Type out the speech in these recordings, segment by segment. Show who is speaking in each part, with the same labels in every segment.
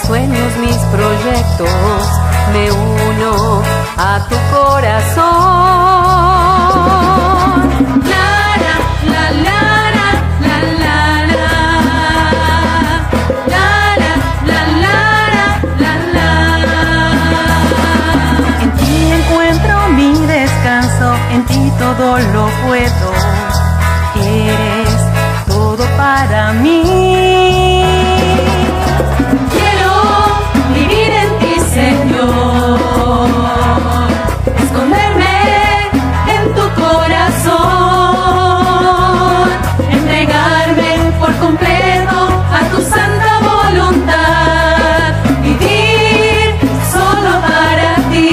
Speaker 1: sueños, mis proyectos, me uno a tu corazón. La la la la la la la la la la la la la. En ti encuentro mi descanso, en ti todo lo puedo. Eres todo para mí. Quiero vivir en ti, Señor, esconderme en tu corazón, entregarme por completo a tu santa voluntad, vivir solo para ti.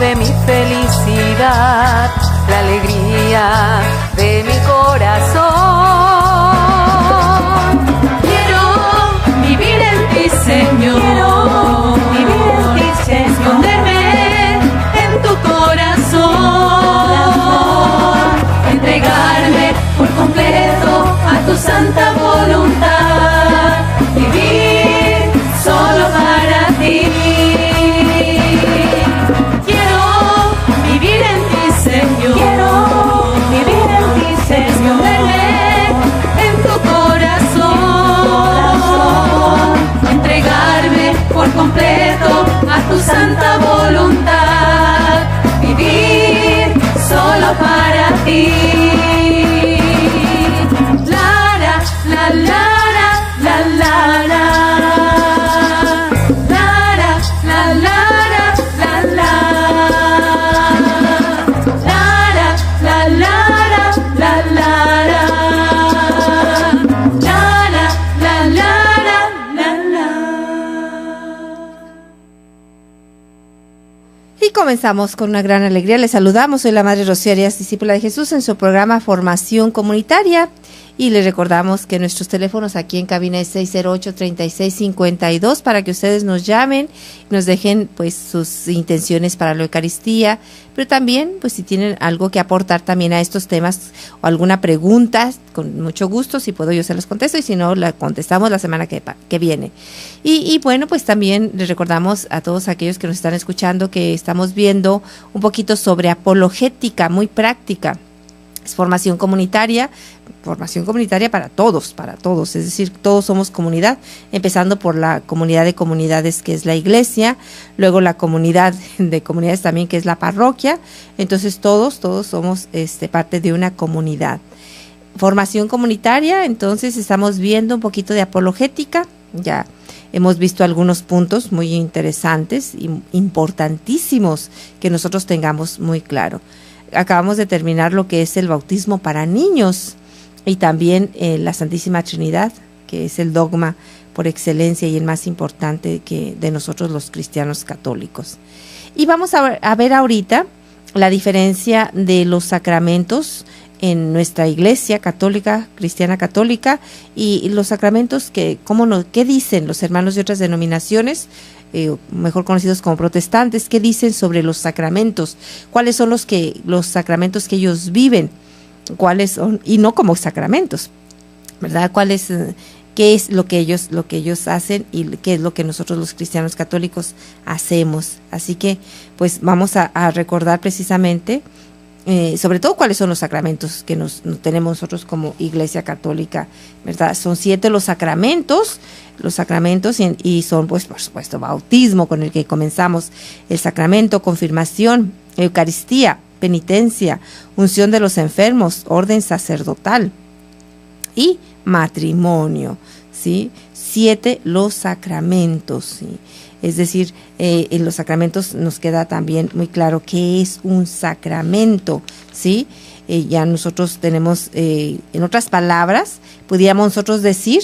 Speaker 1: De mi felicidad, la alegría de mi corazón. Quiero vivir en ti, Señor, vivir en ti, Señor, esconderme en tu corazón, entregarme por completo a tu santa voluntad, vivir solo para ti. Por completo a tu santa voluntad, vivir solo para ti. La la la la la la la la la la la la la la la la la.
Speaker 2: Comenzamos con una gran alegría. Les saludamos. Soy la Madre Rocío Arias, discípula de Jesús, en su programa Formación Comunitaria. Y les recordamos que nuestros teléfonos aquí en cabina es 608-3652 para que ustedes nos llamen, nos dejen pues sus intenciones para la Eucaristía, pero también pues si tienen algo que aportar también a estos temas o alguna pregunta, con mucho gusto, si puedo yo se las contesto y si no la contestamos la semana que viene. Y bueno, pues también les recordamos a todos aquellos que nos están escuchando que estamos viendo un poquito sobre apologética muy práctica. Es formación comunitaria para todos, es decir, todos somos comunidad, empezando por la comunidad de comunidades que es la iglesia, luego la comunidad de comunidades también que es la parroquia, entonces todos somos parte de una comunidad. Formación comunitaria, entonces estamos viendo un poquito de apologética, ya hemos visto algunos puntos muy interesantes y importantísimos que nosotros tengamos muy claro. Acabamos de terminar lo que es el bautismo para niños y también la Santísima Trinidad, que es el dogma por excelencia y el más importante de nosotros los cristianos católicos. Y vamos a ver ahorita la diferencia de los sacramentos en nuestra iglesia católica, cristiana católica, y los sacramentos ¿qué dicen los hermanos de otras denominaciones? Mejor conocidos como protestantes, ¿qué dicen sobre los sacramentos? ¿Cuáles son los sacramentos que ellos viven? ¿Cuáles son? Y no como sacramentos, ¿verdad? ¿Qué es lo que ellos hacen y qué es lo que nosotros los cristianos católicos hacemos? Así que, pues, vamos a recordar precisamente, sobre todo cuáles son los sacramentos que tenemos nosotros como Iglesia Católica, ¿verdad? Son 7 los sacramentos y son, pues, por supuesto, bautismo, con el que comenzamos, el sacramento, confirmación, Eucaristía, penitencia, unción de los enfermos, orden sacerdotal y matrimonio, ¿sí? 7 los sacramentos, ¿sí? Es decir, en los sacramentos nos queda también muy claro qué es un sacramento, ¿sí? Ya nosotros tenemos, en otras palabras, pudiéramos nosotros decir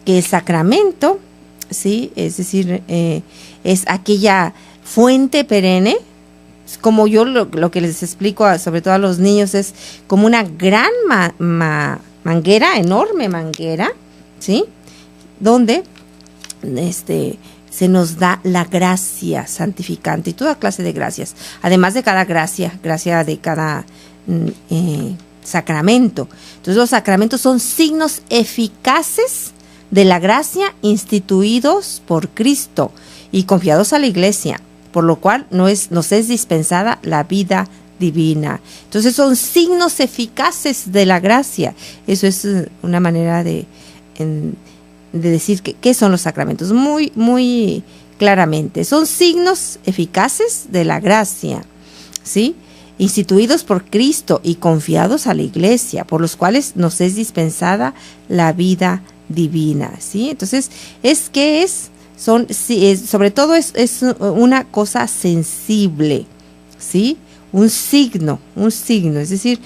Speaker 2: que el sacramento, ¿sí? Es decir, es aquella fuente perenne como yo lo que les explico sobre todo a los niños, es como una gran manguera, enorme manguera, ¿sí? Donde se nos da la gracia santificante y toda clase de gracias, además de cada gracia de cada sacramento. Entonces los sacramentos son signos eficaces de la gracia instituidos por Cristo y confiados a la Iglesia, por lo cual nos es dispensada la vida divina. Entonces son signos eficaces de la gracia. Eso es una manera de decir qué son los sacramentos, muy, muy claramente. Son signos eficaces de la gracia, ¿sí? Instituidos por Cristo y confiados a la Iglesia, por los cuales nos es dispensada la vida divina, ¿sí? Entonces, sobre todo es una cosa sensible, ¿sí? Un signo, es decir,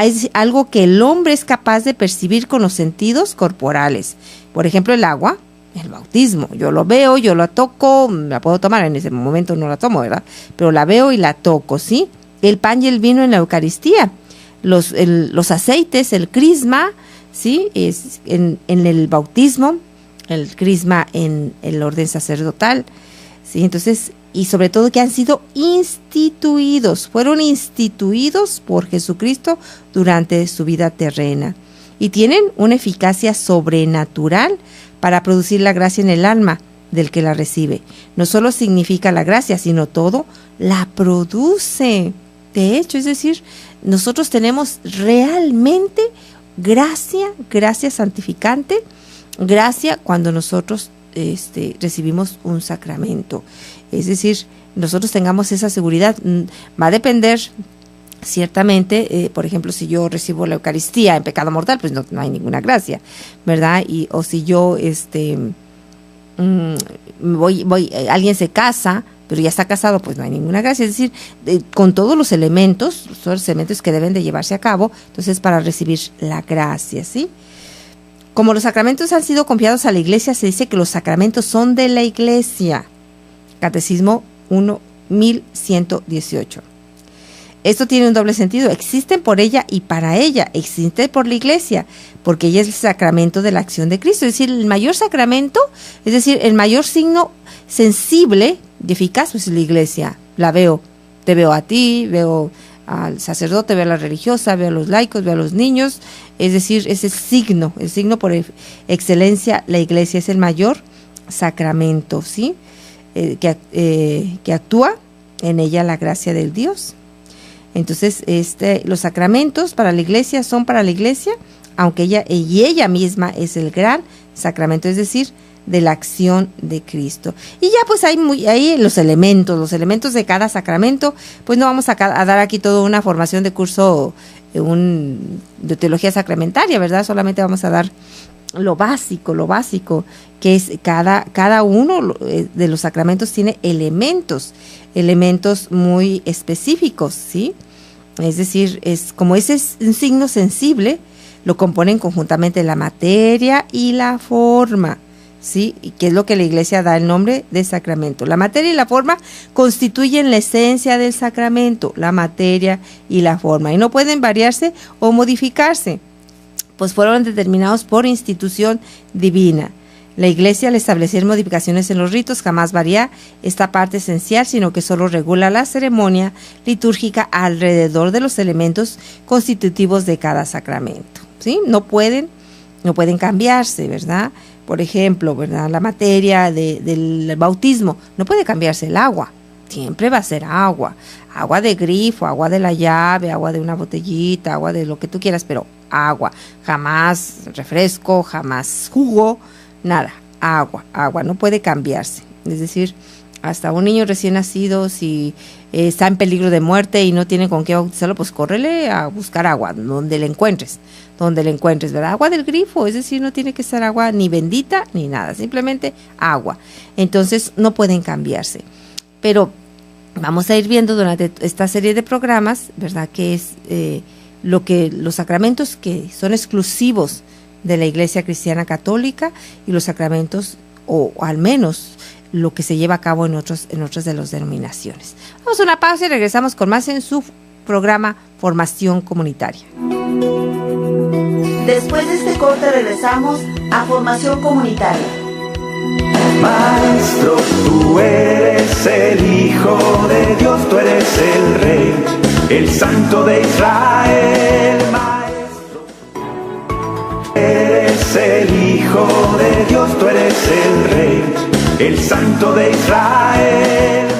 Speaker 2: es algo que el hombre es capaz de percibir con los sentidos corporales. Por ejemplo, el agua, el bautismo, yo lo veo, yo la toco, la puedo tomar, en ese momento no la tomo, ¿verdad? Pero la veo y la toco, ¿sí? El pan y el vino en la Eucaristía, los aceites, el crisma, ¿sí? Es en el bautismo, el crisma en el orden sacerdotal, ¿sí? Entonces, y sobre todo que han sido fueron instituidos por Jesucristo durante su vida terrena y tienen una eficacia sobrenatural para producir la gracia en el alma del que la recibe. No solo significa la gracia, sino todo la produce. De hecho, es decir, nosotros tenemos realmente gracia santificante, gracia cuando nosotros recibimos un sacramento. Es decir, nosotros tengamos esa seguridad. Va a depender, ciertamente, por ejemplo, si yo recibo la Eucaristía en pecado mortal, pues no hay ninguna gracia, ¿verdad? O si yo, alguien se casa, pero ya está casado, pues no hay ninguna gracia. Es decir, con todos los elementos que deben de llevarse a cabo, entonces para recibir la gracia, ¿sí? Como los sacramentos han sido confiados a la Iglesia, se dice que los sacramentos son de la Iglesia. Catecismo 1118. Esto tiene un doble sentido. Existen por ella y para ella. Existe por la Iglesia, porque ella es el sacramento de la acción de Cristo. Es decir, el mayor sacramento, es decir, el mayor signo sensible y eficaz, pues es la Iglesia. La veo. Te veo a ti, veo al sacerdote, veo a la religiosa, veo a los laicos, veo a los niños. Es decir, es el signo por excelencia. La Iglesia es el mayor sacramento, ¿sí? Que actúa en ella la gracia del Dios. Entonces, los sacramentos para la Iglesia son para la Iglesia, aunque ella misma es el gran sacramento, es decir, de la acción de Cristo. Y ya pues hay los elementos de cada sacramento. Pues no vamos a dar aquí toda una formación de curso de teología sacramentaria, ¿verdad? Solamente vamos a dar lo básico, que es cada uno de los sacramentos tiene elementos muy específicos, ¿sí? Es decir, como ese es un signo sensible, lo componen conjuntamente la materia y la forma, ¿sí? Y que es lo que la Iglesia da el nombre de sacramento. La materia y la forma constituyen la esencia del sacramento, la materia y la forma, y no pueden variarse o modificarse, pues fueron determinados por institución divina. La Iglesia, al establecer modificaciones en los ritos, jamás varía esta parte esencial, sino que solo regula la ceremonia litúrgica alrededor de los elementos constitutivos de cada sacramento, ¿sí? No pueden cambiarse, ¿verdad? Por ejemplo, ¿verdad? La materia del bautismo, no puede cambiarse el agua, siempre va a ser agua de grifo, agua de la llave, agua de una botellita, agua de lo que tú quieras, pero agua, jamás refresco, jamás jugo, nada, agua, no puede cambiarse. Es decir, hasta un niño recién nacido, si está en peligro de muerte y no tiene con qué bautizarlo, pues córrele a buscar agua, donde le encuentres, ¿verdad? Agua del grifo, es decir, no tiene que ser agua ni bendita ni nada, simplemente agua. Entonces no pueden cambiarse. Pero vamos a ir viendo durante esta serie de programas, ¿verdad?, que es los sacramentos que son exclusivos de la Iglesia Cristiana Católica y los sacramentos, o al menos lo que se lleva a cabo en otras de las denominaciones. Vamos a una pausa y regresamos con más en su programa Formación Comunitaria.
Speaker 3: Después de este corte regresamos a Formación Comunitaria.
Speaker 4: Maestro, tú eres el Hijo de Dios, tú eres el Rey, el Santo de Israel. Maestro, eres el Hijo de Dios, tú eres el Rey, el Santo de Israel.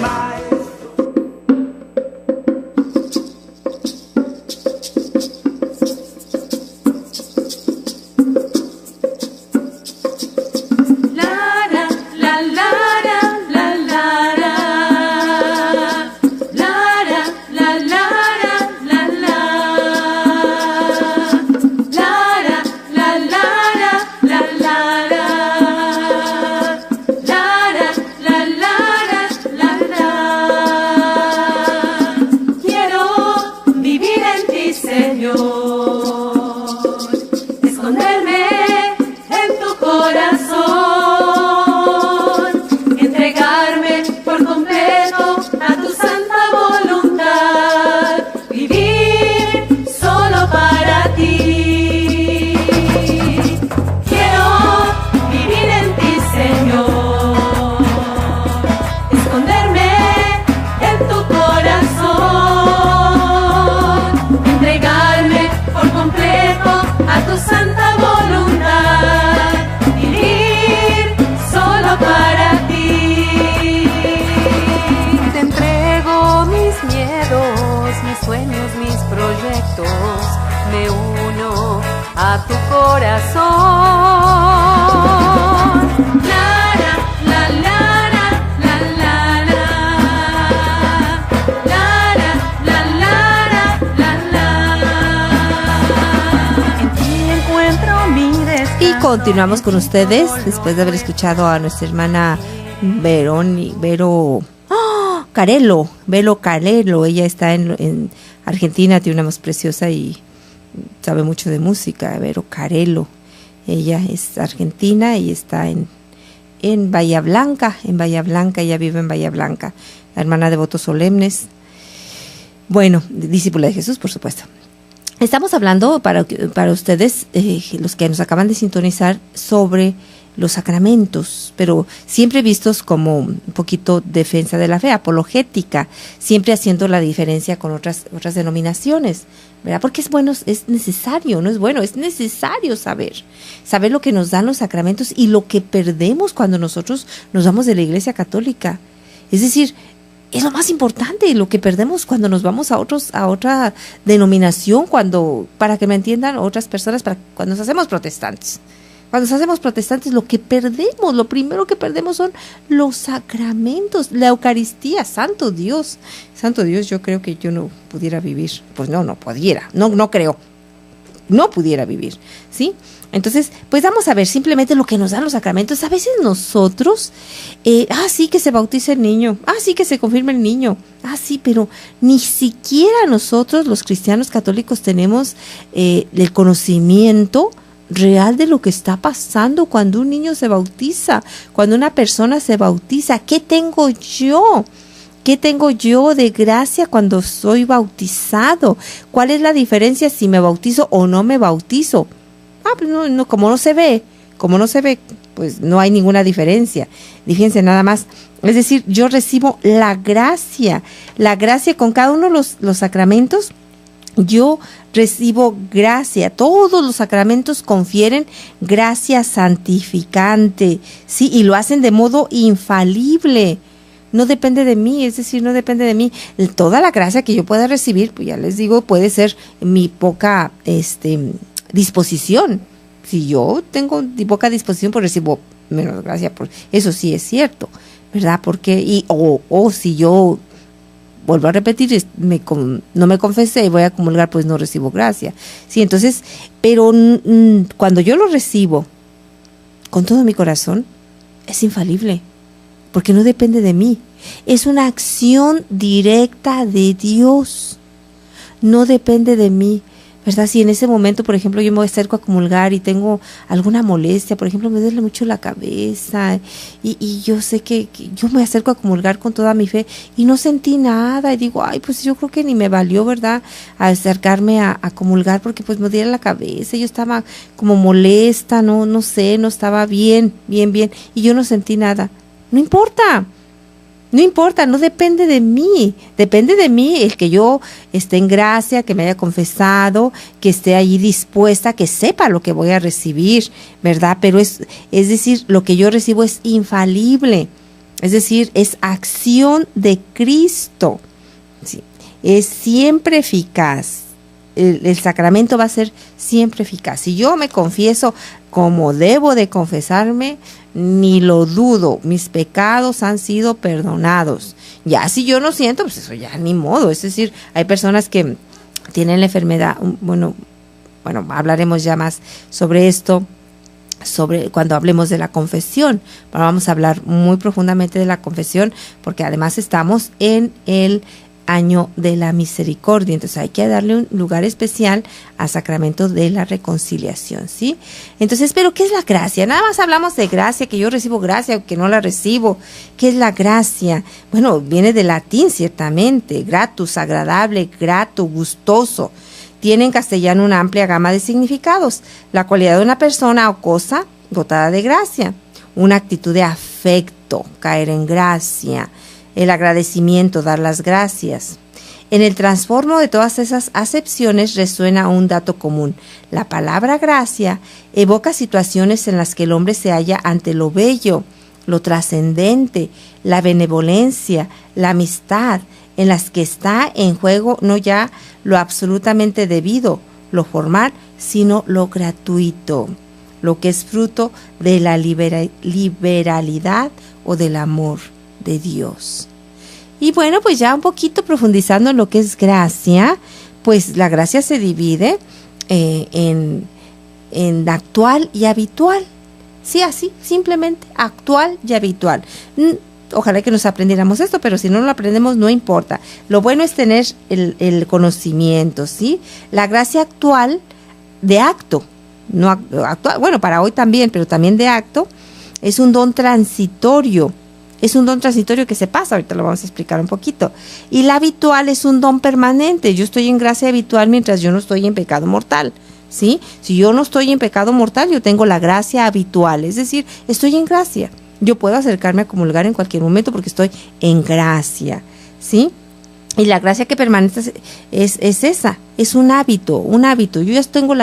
Speaker 2: Continuamos con ustedes después de haber escuchado a nuestra hermana Vero Carello. Ella está en Argentina, tiene una voz preciosa y sabe mucho de música. Vero Carello, ella es argentina y está en Bahía Blanca, ella vive en Bahía Blanca, la hermana de votos solemnes, bueno, discípula de Jesús, por supuesto. Estamos hablando para ustedes, los que nos acaban de sintonizar, sobre los sacramentos, pero siempre vistos como un poquito defensa de la fe, apologética, siempre haciendo la diferencia con otras denominaciones, ¿verdad? Porque es bueno, es necesario, no es bueno, es necesario saber lo que nos dan los sacramentos y lo que perdemos cuando nosotros nos vamos de la Iglesia Católica. Es decir, es lo más importante, lo que perdemos cuando nos vamos a otra denominación, para que me entiendan otras personas, cuando nos hacemos protestantes. Cuando nos hacemos protestantes, lo primero que perdemos son los sacramentos, la Eucaristía. Santo Dios, yo creo que yo no pudiera vivir. Pues no pudiera vivir, ¿sí? Entonces, pues vamos a ver simplemente lo que nos dan los sacramentos. A veces nosotros, sí que se bautice el niño, sí que se confirme el niño, sí, pero ni siquiera nosotros los cristianos católicos tenemos el conocimiento real de lo que está pasando cuando un niño se bautiza, cuando una persona se bautiza. ¿Qué tengo yo? ¿Qué tengo yo de gracia cuando soy bautizado? ¿Cuál es la diferencia si me bautizo o no me bautizo? Pues no, como no se ve, pues no hay ninguna diferencia. Fíjense nada más. Es decir, yo recibo la gracia con cada uno de los sacramentos. Yo recibo gracia. Todos los sacramentos confieren gracia santificante, ¿sí? Y lo hacen de modo infalible. No depende de mí, es decir, no depende de mí. Toda la gracia que yo pueda recibir, pues ya les digo, puede ser mi poca disposición. Si yo tengo poca disposición, pues recibo menos gracia. Eso sí es cierto, ¿verdad? Porque o si yo vuelvo a repetir, no me confesé y voy a comulgar, pues no recibo gracia. Sí, entonces, pero cuando yo lo recibo con todo mi corazón, es infalible, porque no depende de mí. Es una acción directa de Dios. No depende de mí, ¿verdad? Si en ese momento, por ejemplo, yo me acerco a comulgar y tengo alguna molestia, por ejemplo, me duele mucho la cabeza y yo sé que yo me acerco a comulgar con toda mi fe y no sentí nada y digo, ay, pues yo creo que ni me valió, ¿verdad?, acercarme a comulgar porque pues me duele la cabeza, yo estaba como molesta, no sé, no estaba bien y yo no sentí nada. No importa. No importa, no depende de mí el que yo esté en gracia, que me haya confesado, que esté allí dispuesta, que sepa lo que voy a recibir, ¿verdad? Pero es decir, lo que yo recibo es infalible, es decir, es acción de Cristo, ¿sí? Es siempre eficaz. El sacramento va a ser siempre eficaz. Si yo me confieso como debo de confesarme, ni lo dudo, mis pecados han sido perdonados. Ya si yo no siento, pues eso ya ni modo. Es decir, hay personas que tienen la enfermedad, bueno, hablaremos ya más sobre esto, sobre cuando hablemos de la confesión. Vamos a hablar muy profundamente de la confesión, porque además estamos en el año de la misericordia, entonces hay que darle un lugar especial al sacramento de la reconciliación, ¿sí? Entonces, ¿pero qué es la gracia? Nada más hablamos de gracia, que yo recibo gracia o que no la recibo. ¿Qué es la gracia? Bueno, viene del latín, ciertamente, gratus, agradable, grato, gustoso. Tiene en castellano una amplia gama de significados, la cualidad de una persona o cosa dotada de gracia, una actitud de afecto, caer en gracia, el agradecimiento, dar las gracias. En el transformo de todas esas acepciones resuena un dato común. La palabra gracia evoca situaciones en las que el hombre se halla ante lo bello, lo trascendente, la benevolencia, la amistad, en las que está en juego no ya lo absolutamente debido, lo formal, sino lo gratuito, lo que es fruto de la liberalidad o del amor de Dios. Y bueno, pues ya un poquito profundizando en lo que es gracia, pues la gracia se divide en actual y habitual. Sí, así, simplemente actual y habitual. Ojalá que nos aprendiéramos esto, pero si no lo aprendemos no importa. Lo bueno es tener el conocimiento, ¿sí? La gracia actual de acto, no actual, bueno, para hoy también, pero también de acto, es un don transitorio. Es un don transitorio que se pasa, ahorita lo vamos a explicar un poquito. Y la habitual es un don permanente. Yo estoy en gracia habitual mientras yo no estoy en pecado mortal, ¿sí? Si yo no estoy en pecado mortal, yo tengo la gracia habitual, es decir, estoy en gracia. Yo puedo acercarme a comulgar en cualquier momento porque estoy en gracia, ¿sí? Y la gracia que permanece es esa, es un hábito. Yo ya tengo el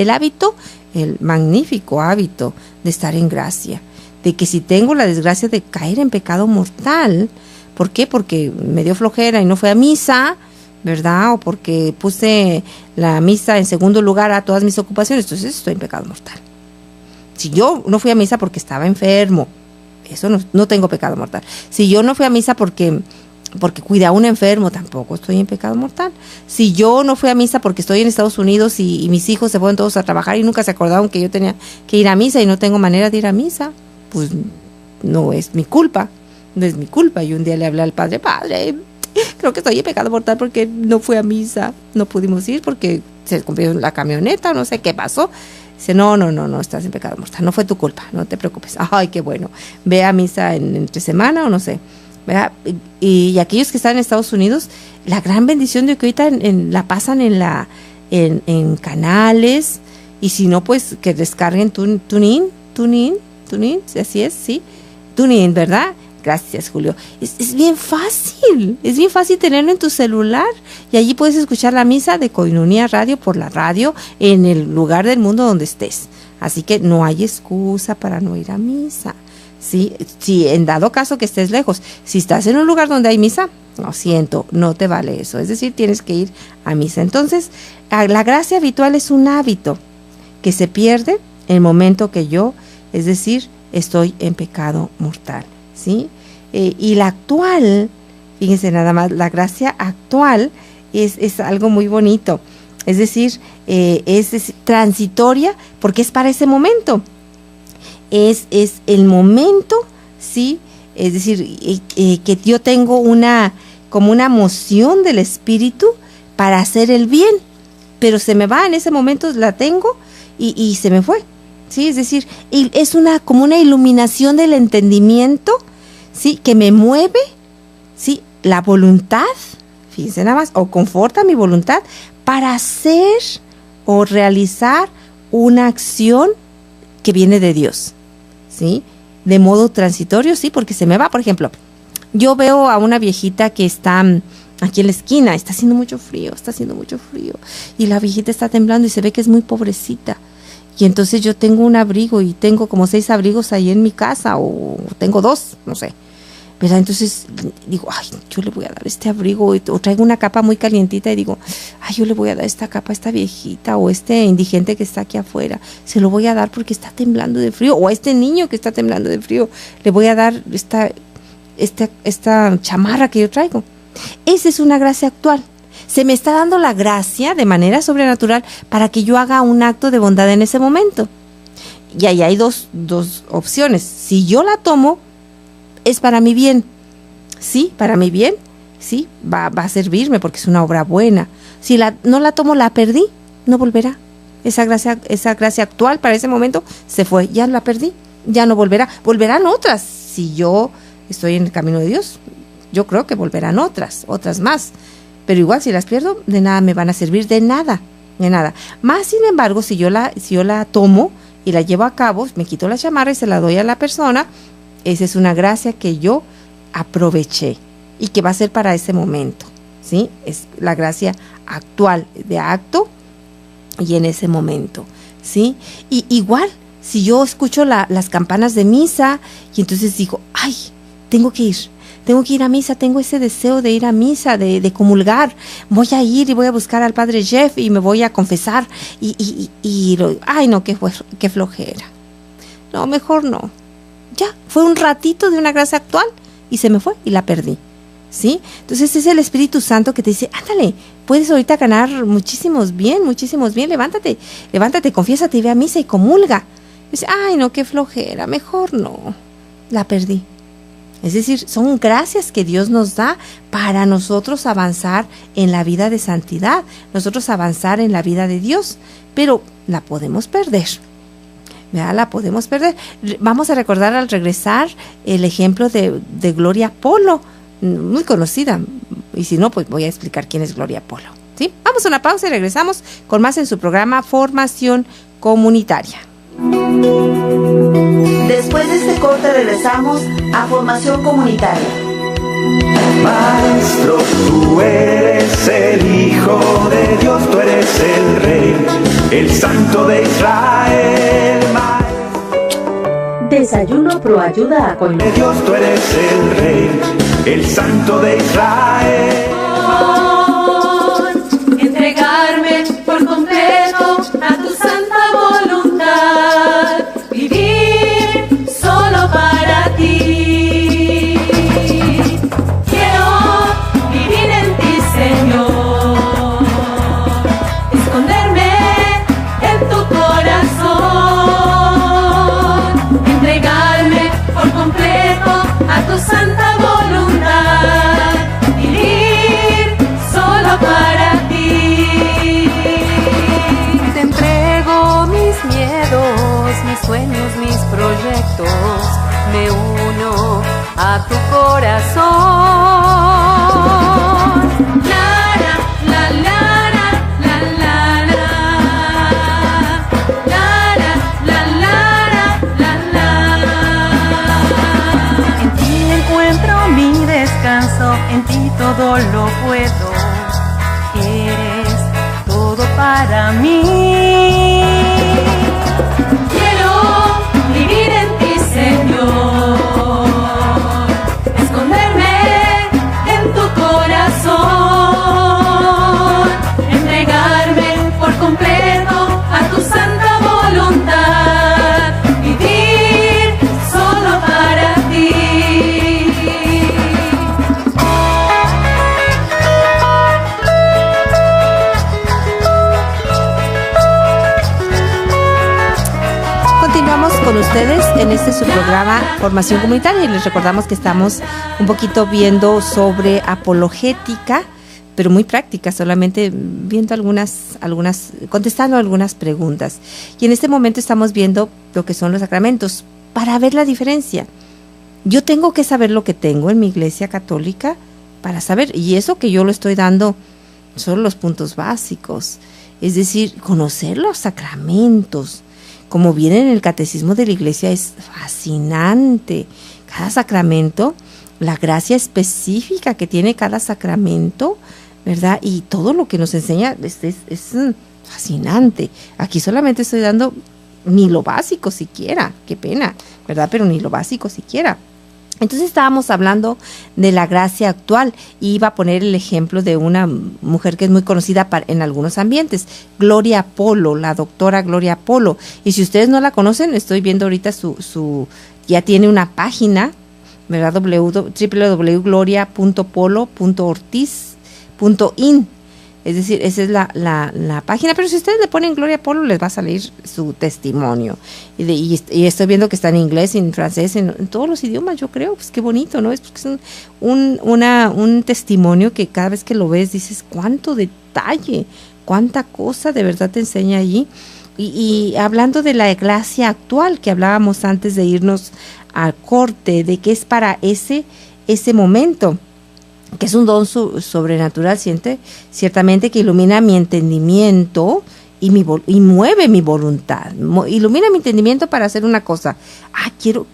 Speaker 2: hábito, el magnífico hábito de estar en gracia. De que si tengo la desgracia de caer en pecado mortal, ¿por qué? Porque me dio flojera y no fui a misa, ¿verdad? O porque puse la misa en segundo lugar a todas mis ocupaciones, entonces estoy en pecado mortal. Si yo no fui a misa porque estaba enfermo, eso no tengo pecado mortal. Si yo no fui a misa porque cuidé a un enfermo, tampoco estoy en pecado mortal. Si yo no fui a misa porque estoy en Estados Unidos y mis hijos se fueron todos a trabajar y nunca se acordaron que yo tenía que ir a misa y no tengo manera de ir a misa, pues no es mi culpa, no es mi culpa. Y un día le hablé al padre, creo que estoy en pecado mortal porque no fui a misa, no pudimos ir porque se descompuso la camioneta, no sé qué pasó. Dice, no, estás en pecado mortal, no fue tu culpa, no te preocupes. Ay, qué bueno, ve a misa entre semana o no sé, ¿verdad? Y aquellos que están en Estados Unidos, la gran bendición de que ahorita la pasan en canales, y si no, pues que descarguen TuneIn, así es, sí, TuneIn, ¿verdad? Gracias, Julio. Es bien fácil tenerlo en tu celular y allí puedes escuchar la misa de Koinonia Radio por la radio en el lugar del mundo donde estés. Así que no hay excusa para no ir a misa, ¿sí? Si en dado caso que estés lejos, si estás en un lugar donde hay misa, lo siento, no te vale eso, es decir, tienes que ir a misa. Entonces, la gracia habitual es un hábito que se pierde en el momento que yo, es decir, estoy en pecado mortal, ¿sí? Y la actual, fíjense nada más, la gracia actual es algo muy bonito, es decir, es transitoria porque es para ese momento, es el momento, ¿sí? Es decir, que yo tengo como una moción del espíritu para hacer el bien, pero se me va en ese momento, la tengo y se me fue, ¿sí? Es decir, es como una iluminación del entendimiento, ¿sí? Que me mueve, ¿sí? La voluntad, fíjense nada más, o conforta mi voluntad para hacer o realizar una acción que viene de Dios, ¿sí? De modo transitorio, sí, porque se me va. Por ejemplo, yo veo a una viejita que está aquí en la esquina, está haciendo mucho frío, y la viejita está temblando y se ve que es muy pobrecita. Y entonces yo tengo un abrigo y tengo como 6 abrigos ahí en mi casa, o tengo 2, no sé. ¿Verdad? Entonces digo, ay, yo le voy a dar este abrigo, o traigo una capa muy calientita y digo, ay, yo le voy a dar esta capa a esta viejita o este indigente que está aquí afuera, se lo voy a dar porque está temblando de frío, o a este niño que está temblando de frío, le voy a dar esta chamarra que yo traigo. Esa es una gracia actual. Se me está dando la gracia de manera sobrenatural para que yo haga un acto de bondad en ese momento. Y ahí hay dos opciones. Si yo la tomo, es para mi bien. Sí, para mi bien, sí, va a servirme porque es una obra buena. Si no la tomo, la perdí, no volverá. Esa gracia actual para ese momento se fue, ya la perdí, ya no volverá. Volverán otras. Si yo estoy en el camino de Dios, yo creo que volverán otras más. Pero igual si las pierdo, de nada me van a servir, de nada. Más sin embargo, si yo la tomo y la llevo a cabo, me quito la chamarra y se la doy a la persona, esa es una gracia que yo aproveché y que va a ser para ese momento, ¿sí? Es la gracia actual de acto y en ese momento, ¿sí? Y igual, si yo escucho las campanas de misa y entonces digo, ay, tengo que ir a misa, tengo ese deseo de ir a misa, de comulgar, voy a ir y voy a buscar al padre Jeff y me voy a confesar ay no, qué flojera, no, mejor no, ya, fue un ratito de una gracia actual y se me fue y la perdí, ¿sí? Entonces es el Espíritu Santo que te dice, ándale, puedes ahorita ganar muchísimos bien, levántate, confiésate y ve a misa y comulga. Y dice, ay no, qué flojera, mejor no, la perdí. Es decir, son gracias que Dios nos da para nosotros avanzar en la vida de santidad, nosotros avanzar en la vida de Dios, pero la podemos perder. ¿Verdad? La podemos perder. Vamos a recordar al regresar el ejemplo de Gloria Polo, muy conocida, y si no, pues voy a explicar quién es Gloria Polo, ¿sí? Vamos a una pausa y regresamos con más en su programa Formación Comunitaria.
Speaker 3: Después de este corte regresamos a Formación Comunitaria.
Speaker 4: Maestro, tú eres el Hijo de Dios, tú eres el Rey, el Santo de Israel.
Speaker 3: Desayuno Proayuda a Coima.
Speaker 4: De Dios, tú eres el Rey, el Santo de Israel.
Speaker 1: Entregarme por completo a tu santa voluntad, vivir solo para ti. Quiero vivir en ti, Señor, esconderme en tu corazón, entregarme por completo a tu santa voluntad, vivir solo para ti. Te entrego mis miedos, mis sueños, mis proyectos, me uno a tu corazón. La la la la la la la la la la la la. En ti encuentro mi descanso, en ti todo lo puedo. Eres todo para mí. Quiero vivir en ti, Señor, esconderme en tu corazón, entregarme por completo a tu santa voluntad, vivir solo para ti.
Speaker 2: Continuamos con ustedes en su programa Formación Comunitaria y les recordamos que estamos un poquito viendo sobre apologética pero muy práctica, solamente viendo contestando algunas preguntas. Y en este momento estamos viendo lo que son los sacramentos, para ver la diferencia. Yo tengo que saber lo que tengo en mi iglesia católica para saber, y eso que yo lo estoy dando son los puntos básicos, es decir, conocer los sacramentos, como viene en el catecismo de la iglesia, es fascinante. Cada sacramento, la gracia específica que tiene cada sacramento, ¿verdad? Y todo lo que nos enseña es fascinante. Aquí solamente estoy dando ni lo básico siquiera, qué pena, ¿verdad? Pero ni lo básico siquiera. Entonces estábamos hablando de la gracia actual y iba a poner el ejemplo de una mujer que es muy conocida en algunos ambientes, Gloria Polo, la doctora Gloria Polo. Y si ustedes no la conocen, estoy viendo ahorita ya tiene una página, ¿verdad? www.gloria.polo.ortiz.in. Es decir, esa es la página, pero si ustedes le ponen Gloria Polo, les va a salir su testimonio. Y estoy viendo que está en inglés, en francés, en todos los idiomas, yo creo. Pues qué bonito, ¿no? Es porque es un testimonio que cada vez que lo ves dices, cuánto detalle, cuánta cosa de verdad te enseña allí. Y hablando de la gracia actual que hablábamos antes de irnos al corte, de que es para ese momento, que es un don sobrenatural, ciertamente, que ilumina mi entendimiento y mueve mi voluntad. Ilumina mi entendimiento para hacer una cosa.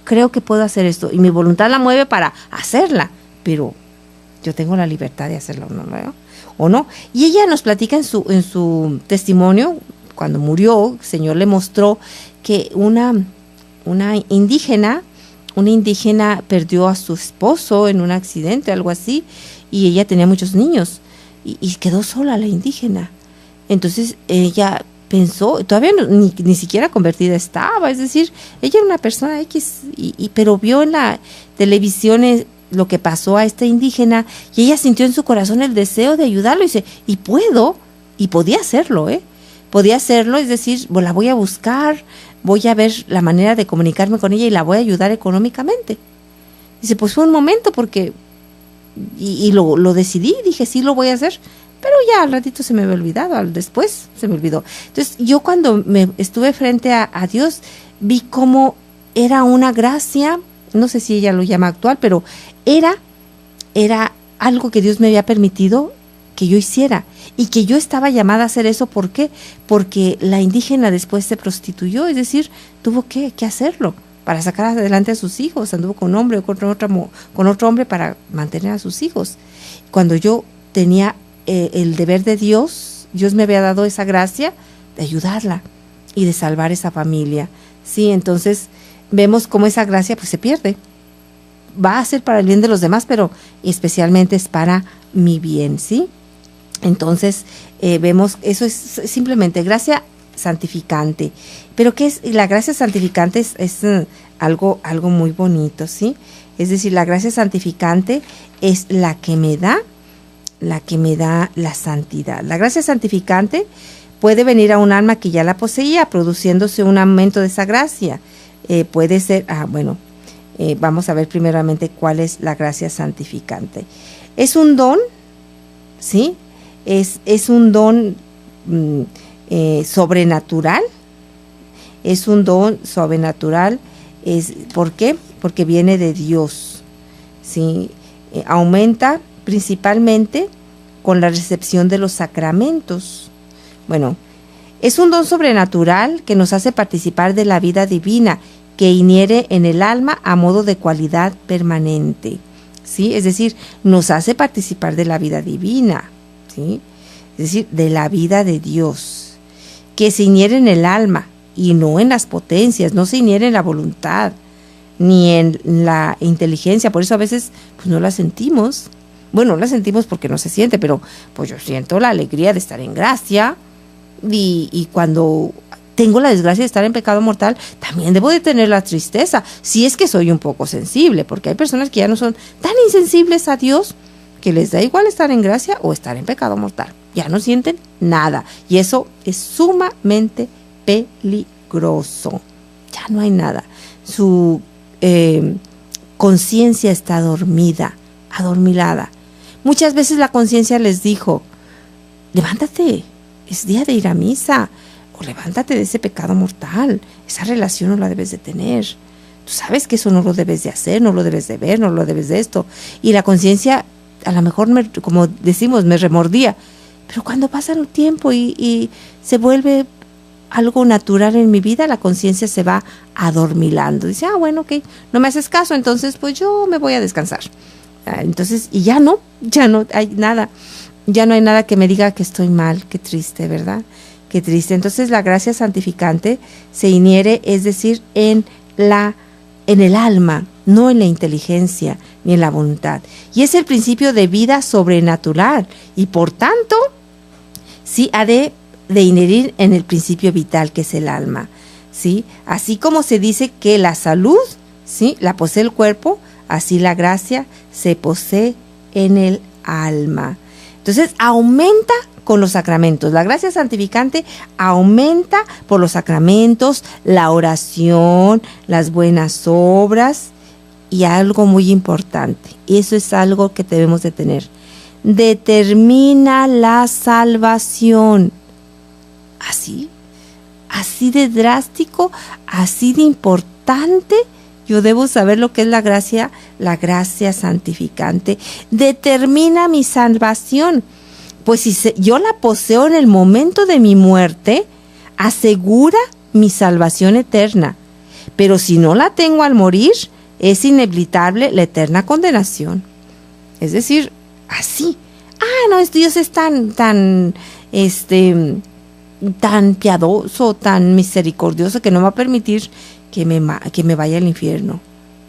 Speaker 2: Creo que puedo hacer esto. Y mi voluntad la mueve para hacerla. Pero yo tengo la libertad de hacerla o no. Y ella nos platica en su testimonio, cuando murió, el Señor le mostró que una indígena perdió a su esposo en un accidente, algo así, y ella tenía muchos niños, y quedó sola la indígena. Entonces ella pensó, todavía ni siquiera convertida estaba, es decir, ella era una persona X, pero vio en la televisión lo que pasó a esta indígena, y ella sintió en su corazón el deseo de ayudarlo, y dice, y podía hacerlo, podía hacerlo, es decir, la voy a buscar, voy a ver la manera de comunicarme con ella y la voy a ayudar económicamente. Dice, pues fue un momento porque, y lo decidí, dije, sí lo voy a hacer, pero ya al ratito se me había olvidado, después se me olvidó. Entonces yo cuando me estuve frente a Dios, vi cómo era una gracia, no sé si ella lo llama actual, pero era algo que Dios me había permitido que yo hiciera, y que yo estaba llamada a hacer eso. ¿Por qué? Porque la indígena después se prostituyó, es decir, tuvo que hacerlo para sacar adelante a sus hijos, anduvo con un hombre o con otro hombre para mantener a sus hijos. Cuando yo tenía el deber de Dios me había dado esa gracia de ayudarla y de salvar esa familia, ¿sí? Entonces vemos cómo esa gracia pues se pierde. Va a ser para el bien de los demás, pero especialmente es para mi bien, ¿sí? Entonces vemos, eso es simplemente gracia santificante. Pero ¿qué es? La gracia santificante es algo muy bonito, ¿sí? Es decir, la gracia santificante es la que me da la santidad. La gracia santificante puede venir a un alma que ya la poseía, produciéndose un aumento de esa gracia. Puede ser, vamos a ver primeramente cuál es la gracia santificante. Es un don, ¿sí? Es un don sobrenatural. Es un don sobrenatural. ¿Por qué? Porque viene de Dios, ¿sí? Aumenta principalmente con la recepción de los sacramentos. Bueno, es un don sobrenatural que nos hace participar de la vida divina, que inhiere en el alma a modo de cualidad permanente, ¿sí? Es decir, nos hace participar de la vida divina, ¿sí? Es decir, de la vida de Dios, que se inhiere en el alma y no en las potencias, no se inhiere en la voluntad, ni en la inteligencia. Por eso a veces pues no la sentimos. Bueno, no la sentimos porque no se siente, pero pues yo siento la alegría de estar en gracia, y cuando tengo la desgracia de estar en pecado mortal, también debo de tener la tristeza, si es que soy un poco sensible, porque hay personas que ya no son tan insensibles a Dios, que les da igual estar en gracia o estar en pecado mortal, ya no sienten nada, y eso es sumamente peligroso. Ya no hay nada, su conciencia está adormilada, Muchas veces la conciencia les dijo, levántate, es día de ir a misa, o levántate de ese pecado mortal, esa relación no la debes de tener. Tú sabes que eso no lo debes de hacer, no lo debes de ver, no lo debes de esto. Y la conciencia, a lo mejor, como decimos, me remordía. Pero cuando pasa el tiempo y se vuelve algo natural en mi vida, la conciencia se va adormilando. Dice, bueno, ok, no me haces caso, entonces pues yo me voy a descansar. Entonces, y ya no hay nada. Ya no hay nada que me diga que estoy mal. Qué triste, ¿verdad? Qué triste. Entonces la gracia santificante se inhiere, es decir, en el alma, no en la inteligencia ni en la voluntad. Y es el principio de vida sobrenatural y por tanto, sí ha de inherir en el principio vital que es el alma, ¿sí? Así como se dice que la salud, ¿sí?, la posee el cuerpo, así la gracia se posee en el alma. Entonces aumenta con los sacramentos. La gracia santificante aumenta por los sacramentos, la oración, las buenas obras y algo muy importante. Eso es algo que debemos de tener. Determina la salvación. Así de drástico, así de importante. Yo debo saber lo que es la gracia santificante. Determina mi salvación. Pues si yo la poseo en el momento de mi muerte, asegura mi salvación eterna. Pero si no la tengo al morir, es inevitable la eterna condenación. Es decir, así. No, Dios es tan piadoso, tan misericordioso que no va a permitir que me vaya al infierno.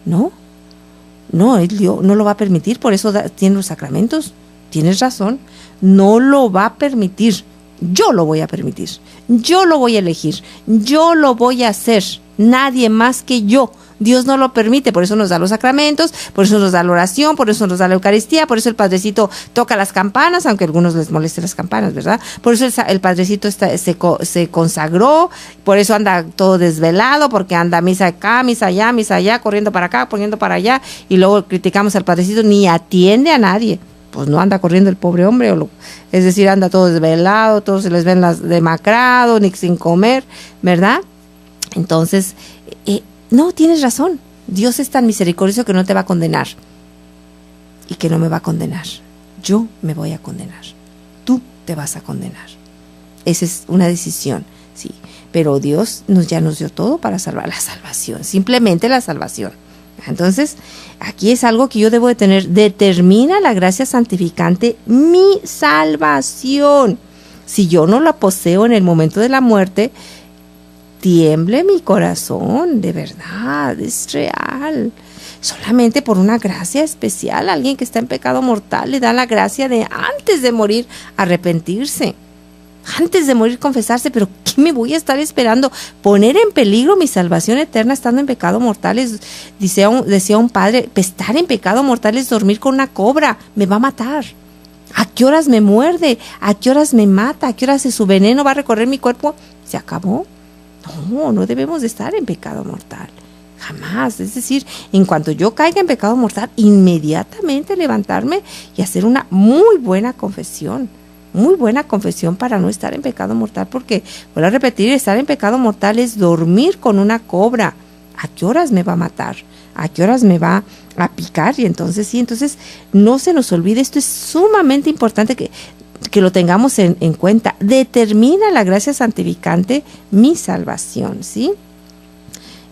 Speaker 2: No, Dios no lo va a permitir, por eso tiene los sacramentos. Tienes razón, no lo va a permitir. Yo lo voy a permitir, yo lo voy a elegir, yo lo voy a hacer, nadie más que yo. Dios no lo permite, por eso nos da los sacramentos, por eso nos da la oración, por eso nos da la Eucaristía, por eso el Padrecito toca las campanas, aunque a algunos les molesten las campanas, ¿verdad? Por eso el Padrecito se consagró, por eso anda todo desvelado, porque anda misa acá, misa allá, corriendo para acá, poniendo para allá, y luego criticamos al Padrecito, ni atiende a nadie. Pues no anda corriendo el pobre hombre, es decir, anda todo desvelado, todos se les ven demacrado, ni sin comer, ¿verdad? Entonces, no, tienes razón, Dios es tan misericordioso que no te va a condenar y que no me va a condenar. Yo me voy a condenar, tú te vas a condenar. Esa es una decisión, sí, pero Dios ya nos dio todo para salvar la salvación, simplemente la salvación. Entonces, aquí es algo que yo debo de tener. Determina la gracia santificante mi salvación. Si yo no la poseo en el momento de la muerte, tiemble mi corazón, de verdad, es real. Solamente por una gracia especial, alguien que está en pecado mortal le da la gracia de antes de morir arrepentirse. Antes de morir confesarse, pero ¿qué me voy a estar esperando? Poner en peligro mi salvación eterna estando en pecado mortal es, decía un padre, estar en pecado mortal es dormir con una cobra, me va a matar. ¿A qué horas me muerde? ¿A qué horas me mata? ¿A qué horas su veneno va a recorrer mi cuerpo? ¿Se acabó? No debemos de estar en pecado mortal. Jamás. Es decir, en cuanto yo caiga en pecado mortal, inmediatamente levantarme y hacer una muy buena confesión. Muy buena confesión para no estar en pecado mortal, porque, vuelvo a repetir, estar en pecado mortal es dormir con una cobra. ¿A qué horas me va a matar? ¿A qué horas me va a picar? Y entonces no se nos olvide, esto es sumamente importante que lo tengamos en cuenta. Determina la gracia santificante mi salvación, ¿sí?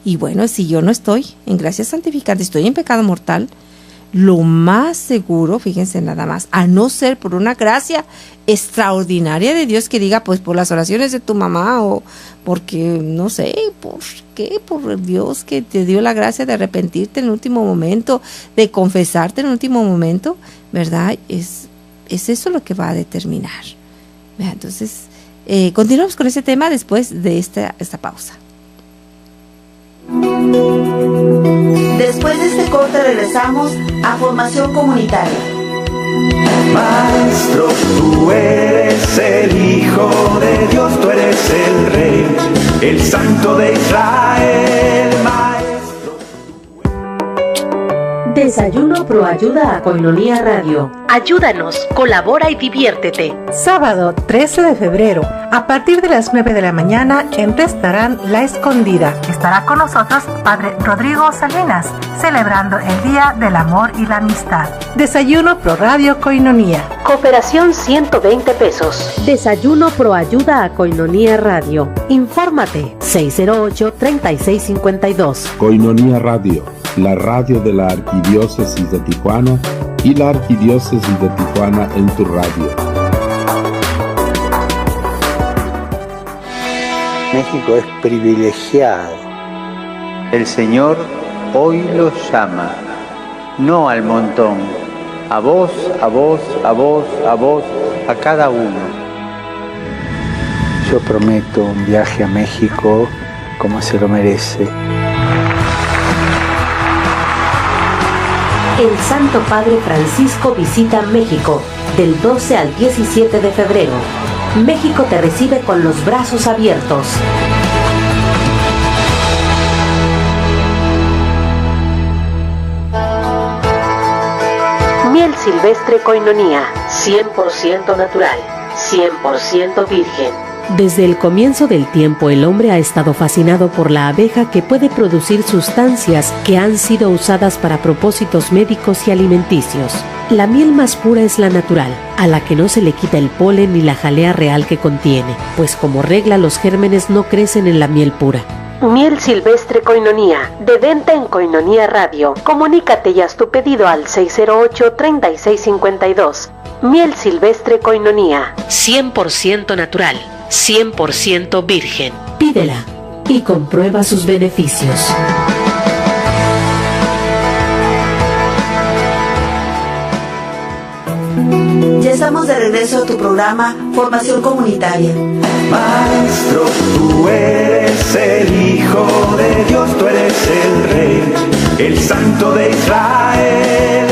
Speaker 2: Y bueno, si yo no estoy en gracia santificante, estoy en pecado mortal, lo más seguro, fíjense nada más, a no ser por una gracia extraordinaria de Dios que diga, pues por las oraciones de tu mamá o porque, no sé, ¿por qué? Por Dios que te dio la gracia de arrepentirte en el último momento, de confesarte en el último momento, ¿verdad? Es eso lo que va a determinar. Entonces, continuamos con ese tema después de esta pausa.
Speaker 3: Después de este corte regresamos a Formación Comunitaria.
Speaker 4: Maestro, tú eres el Hijo de Dios, tú eres el Rey, el Santo de Israel, Maestro.
Speaker 5: Desayuno Pro Ayuda a Koinonia Radio. Ayúdanos, colabora y diviértete.
Speaker 6: Sábado 13 de febrero, a partir de las 9 de la mañana, en Restaurant La Escondida. Estará con nosotros Padre Rodrigo Salinas, celebrando el Día del Amor y la Amistad. Desayuno Pro Radio Koinonia.
Speaker 5: Cooperación 120 pesos. Desayuno Pro Ayuda a Koinonia Radio. Infórmate 608-3652.
Speaker 7: Koinonia Radio, la radio de la Arquidiócesis de Tijuana y la Arquidiócesis de Tijuana en tu radio.
Speaker 8: México es privilegiado. El Señor hoy los llama, no al montón, a vos, a vos, a vos, a vos, a cada uno. Yo prometo un viaje a México como se lo merece.
Speaker 5: El Santo Padre Francisco visita México del 12 al 17 de febrero. México te recibe con los brazos abiertos. Miel silvestre Koinonia, 100% natural, 100% virgen. Desde el comienzo del tiempo, el hombre ha estado fascinado por la abeja, que puede producir sustancias que han sido usadas para propósitos médicos y alimenticios. La miel más pura es la natural, a la que no se le quita el polen ni la jalea real que contiene, pues como regla los gérmenes no crecen en la miel pura. Miel silvestre Koinonia, de venta en Koinonia Radio. Comunícate y haz tu pedido al 608-3652. Miel silvestre Koinonia, 100% natural, 100% virgen. Pídela y comprueba sus beneficios.
Speaker 3: Ya estamos de regreso a tu programa Formación Comunitaria.
Speaker 4: Maestro, tú eres el Hijo de Dios, tú eres el Rey, el Santo de Israel.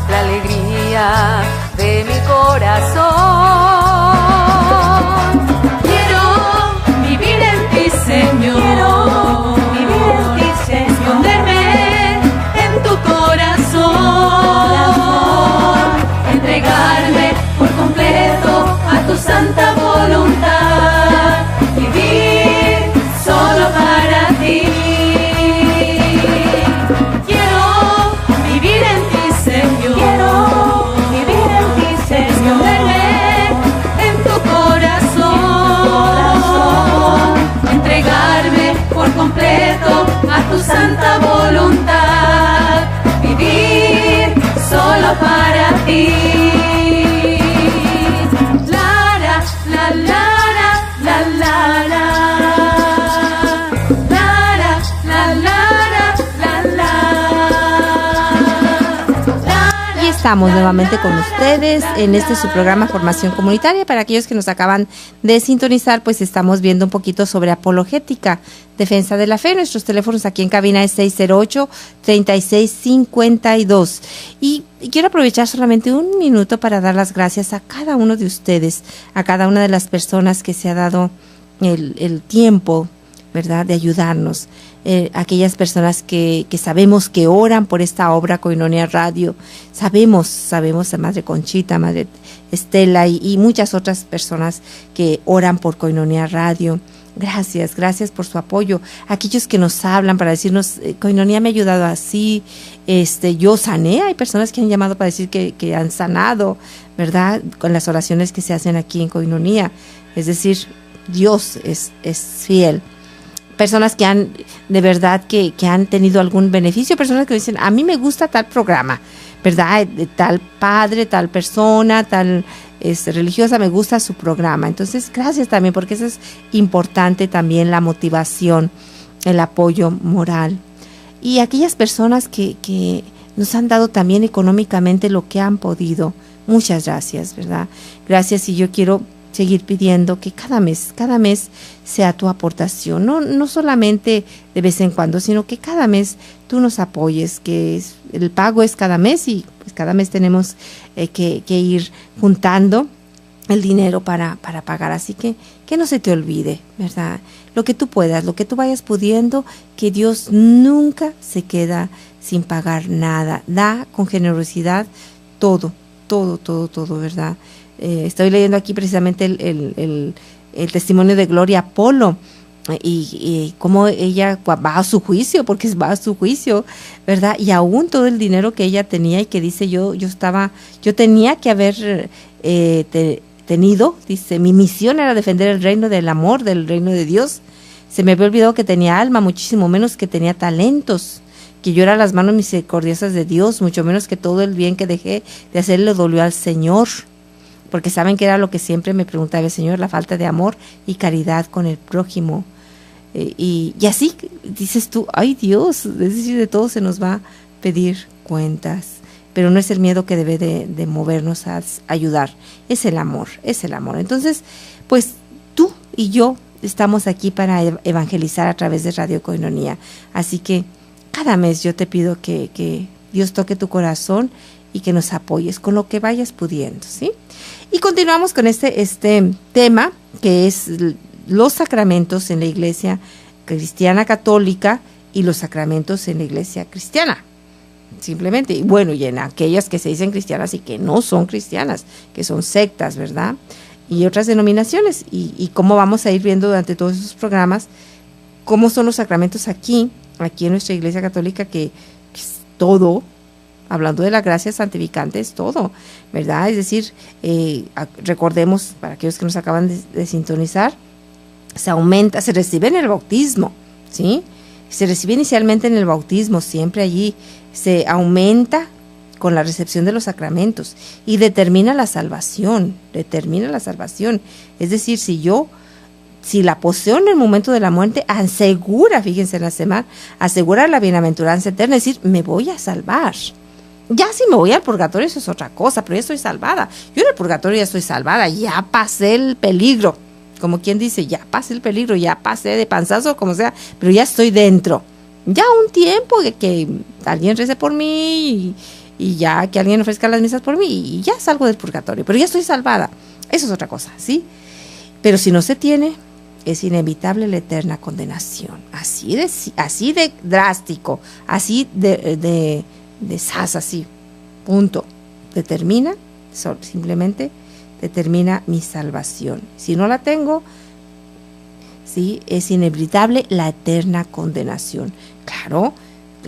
Speaker 1: La alegría de mi corazón. Quiero vivir en ti, Señor. Quiero vivir en ti, Señor. Esconderme en tu corazón. Entregarme por completo a tu santa voluntad. Vivir solo para ti. Completo a tu santa voluntad, vivir solo para ti. La la la la la la la la la la la.
Speaker 2: Y estamos nuevamente con ustedes en su programa Formación Comunitaria. Para aquellos que nos acaban de sintonizar, pues estamos viendo un poquito sobre apologética, defensa de la fe. Nuestros teléfonos aquí en cabina es 608-3652. Y quiero aprovechar solamente un minuto para dar las gracias a cada uno de ustedes, a cada una de las personas que se ha dado el tiempo, ¿verdad?, de ayudarnos. Aquellas personas que sabemos que oran por esta obra Koinonia Radio. Sabemos a Madre Conchita, Madre Estela y muchas otras personas que oran por Koinonia Radio. Gracias por su apoyo. Aquellos que nos hablan para decirnos, Koinonia me ha ayudado así, yo sané. Hay personas que han llamado para decir que han sanado, ¿verdad?, con las oraciones que se hacen aquí en Koinonia. Es decir, Dios es fiel. Personas que han, de verdad, que han tenido algún beneficio, personas que dicen, a mí me gusta tal programa, ¿verdad?, de tal padre, tal persona, tal religiosa, me gusta su programa. Entonces, gracias también, porque eso es importante también, la motivación, el apoyo moral. Y aquellas personas que nos han dado también económicamente lo que han podido, Muchas gracias, ¿verdad? Gracias, y yo quiero seguir pidiendo que cada mes sea tu aportación, no solamente de vez en cuando, sino que cada mes tú nos apoyes, que el pago es cada mes y pues cada mes tenemos que ir juntando el dinero para pagar, así que no se te olvide, ¿verdad? Lo que tú puedas, lo que tú vayas pudiendo, que Dios nunca se queda sin pagar nada, da con generosidad todo, ¿verdad? Estoy leyendo aquí precisamente el testimonio de Gloria Polo y cómo ella va a su juicio, porque va a su juicio, ¿verdad? Y aún todo el dinero que ella tenía y que dice yo tenía que haber tenido, dice, mi misión era defender el reino del amor, del reino de Dios. Se me había olvidado que tenía alma, muchísimo menos que tenía talentos, que yo era las manos misericordiosas de Dios, mucho menos que todo el bien que dejé de hacer le dolió al Señor. Porque saben que era lo que siempre me preguntaba el Señor, la falta de amor y caridad con el prójimo. Y así dices tú, ay Dios, es decir, de todo se nos va a pedir cuentas. Pero no es el miedo que debe de movernos a ayudar, es el amor. Entonces, pues tú y yo estamos aquí para evangelizar a través de Radio Koinonia. Así que cada mes yo te pido que Dios toque tu corazón y que nos apoyes con lo que vayas pudiendo, ¿sí? Y continuamos con este tema, que es los sacramentos en la Iglesia Cristiana Católica y los sacramentos en la Iglesia Cristiana. Simplemente, y bueno, y en aquellas que se dicen cristianas y que no son cristianas, que son sectas, ¿verdad? Y otras denominaciones, y cómo vamos a ir viendo durante todos esos programas, cómo son los sacramentos aquí en nuestra Iglesia Católica, que es todo, hablando de la gracia santificante, es todo, ¿verdad? Es decir, recordemos, para aquellos que nos acaban de sintonizar, se recibe en el bautismo, ¿sí? Se recibe inicialmente en el bautismo, siempre allí se aumenta con la recepción de los sacramentos y determina la salvación. Es decir, si la poseo en el momento de la muerte, asegura, fíjense en la semana, asegura la bienaventuranza eterna, es decir, me voy a salvar. Ya si me voy al purgatorio, eso es otra cosa, pero ya estoy salvada. Yo en el purgatorio ya estoy salvada, ya pasé el peligro. Como quien dice, ya pasé el peligro, ya pasé de panzazo, como sea, pero ya estoy dentro. Ya un tiempo que alguien rece por mí y ya que alguien ofrezca las misas por mí y ya salgo del purgatorio, pero ya estoy salvada. Eso es otra cosa, ¿sí? Pero si no se tiene, es inevitable la eterna condenación. Así de drástico, así de sas, así, punto. Simplemente determina mi salvación. Si no la tengo, sí, es inevitable la eterna condenación. Claro,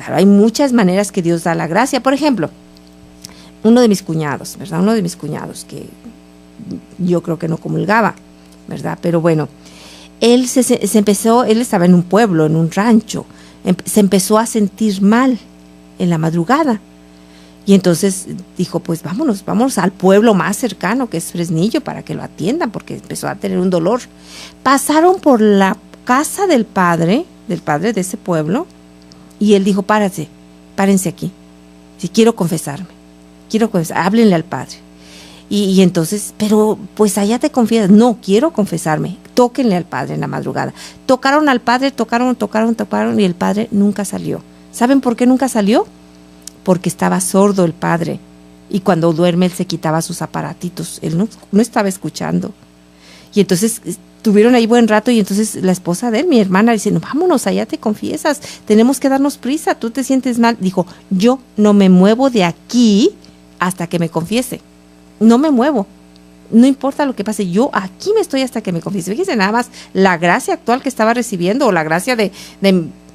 Speaker 2: hay muchas maneras que Dios da la gracia. Por ejemplo, uno de mis cuñados, ¿verdad? Que yo creo que no comulgaba, ¿verdad? Pero bueno, él él estaba en un pueblo, en un rancho, se empezó a sentir mal en la madrugada. Y entonces dijo, pues vámonos al pueblo más cercano, que es Fresnillo, para que lo atiendan, porque empezó a tener un dolor. Pasaron por la casa del padre de ese pueblo, y él dijo, párense aquí, si quiero confesarme, háblenle al padre. Y entonces, pero pues allá te confiesas, no, quiero confesarme, tóquenle al padre en la madrugada. Tocaron al padre, tocaron, y el padre nunca salió. ¿Saben por qué nunca salió? Porque estaba sordo el padre, y cuando duerme él se quitaba sus aparatitos, él no estaba escuchando. Y entonces estuvieron ahí buen rato, y entonces la esposa de él, mi hermana, dice, no, vámonos, allá te confiesas, tenemos que darnos prisa, tú te sientes mal. Dijo, yo no me muevo de aquí hasta que me confiese, no me muevo, no importa lo que pase, yo aquí me estoy hasta que me confiese. Fíjense nada más la gracia actual que estaba recibiendo, o la gracia de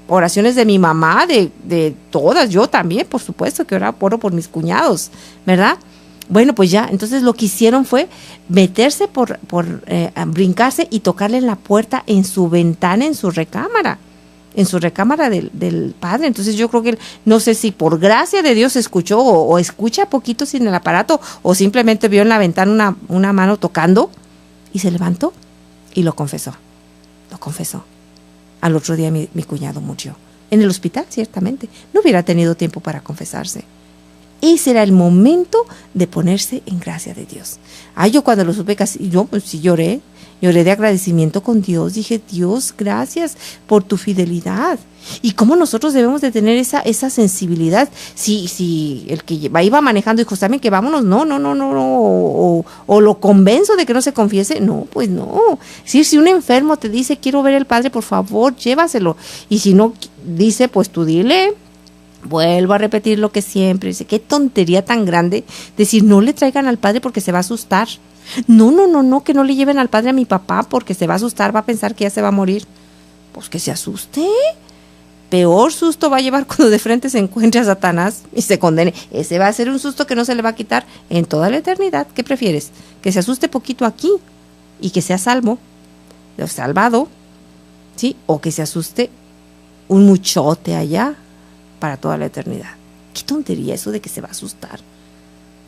Speaker 2: oraciones de mi mamá, de todas, yo también, por supuesto, que oro por mis cuñados, ¿verdad? Bueno, pues ya, entonces lo que hicieron fue meterse por brincarse y tocarle en la puerta, en su ventana, en su recámara del padre. Entonces yo creo que no sé si por gracia de Dios escuchó o escucha poquito sin el aparato, o simplemente vio en la ventana una mano tocando y se levantó y lo confesó. Al otro día mi cuñado murió. En el hospital, ciertamente. No hubiera tenido tiempo para confesarse. ese era el momento de ponerse en gracia de Dios. Yo cuando lo supe casi, yo pues sí lloré de agradecimiento con Dios. Dije, Dios, gracias por tu fidelidad. Y cómo nosotros debemos de tener esa sensibilidad. Si el que iba manejando dijo, ¿saben que vámonos? No. O lo convenzo de que no se confiese. No, pues no. Si un enfermo te dice, quiero ver al Padre, por favor, llévaselo. Y si no dice, pues tú dile. Vuelvo a repetir lo que siempre. Dice, qué tontería tan grande decir, no le traigan al Padre porque se va a asustar. No, que no le lleven al Padre a mi papá porque se va a asustar, va a pensar que ya se va a morir. Pues que se asuste. Peor susto va a llevar cuando de frente se encuentre a Satanás y se condene. Ese va a ser un susto que no se le va a quitar en toda la eternidad. ¿Qué prefieres? ¿Que se asuste poquito aquí y que sea salvado, ¿sí? O que se asuste un muchote allá para toda la eternidad. Qué tontería eso de que se va a asustar.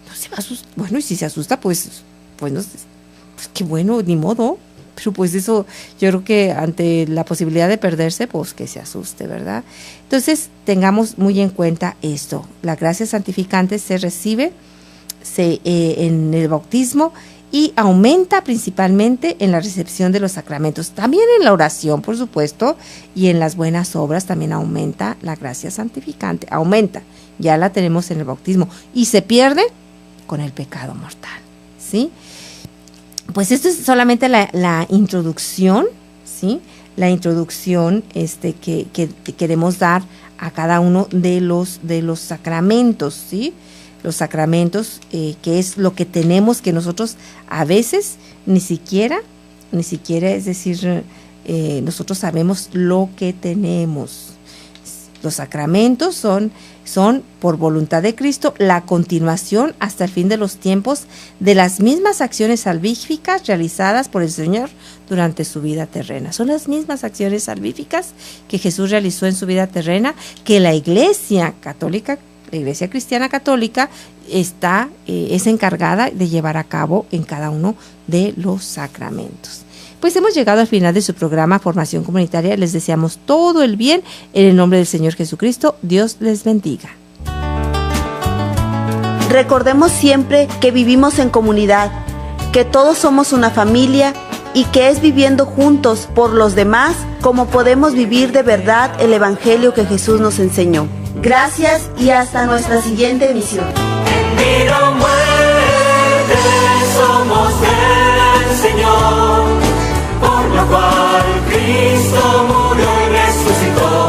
Speaker 2: No se va a asustar. Bueno, y si se asusta, pues no, pues qué bueno, ni modo. Pero pues eso, yo creo que ante la posibilidad de perderse, pues que se asuste, ¿verdad? Entonces, tengamos muy en cuenta esto. La gracia santificante se recibe en el bautismo y aumenta principalmente en la recepción de los sacramentos. También en la oración, por supuesto, y en las buenas obras también aumenta la gracia santificante. Aumenta, ya la tenemos en el bautismo. Y se pierde con el pecado mortal, ¿sí? Pues esto es solamente la introducción, ¿sí? La introducción que queremos dar a cada uno de los sacramentos, ¿sí? Los sacramentos, que es lo que tenemos, que nosotros a veces ni siquiera, es decir, nosotros sabemos lo que tenemos. Los sacramentos son por voluntad de Cristo la continuación hasta el fin de los tiempos de las mismas acciones salvíficas realizadas por el Señor durante su vida terrena. Son las mismas acciones salvíficas que Jesús realizó en su vida terrena, que la Iglesia católica, la Iglesia cristiana católica, es encargada de llevar a cabo en cada uno de los sacramentos. Pues hemos llegado al final de su programa Formación Comunitaria. Les deseamos todo el bien en el nombre del Señor Jesucristo. Dios les bendiga.
Speaker 3: Recordemos siempre que vivimos en comunidad, que todos somos una familia y que es viviendo juntos por los demás como podemos vivir de verdad el Evangelio que Jesús nos enseñó. Gracias y hasta nuestra siguiente emisión.
Speaker 9: En vida o muerte somos del Señor, por lo cual Cristo murió y resucitó.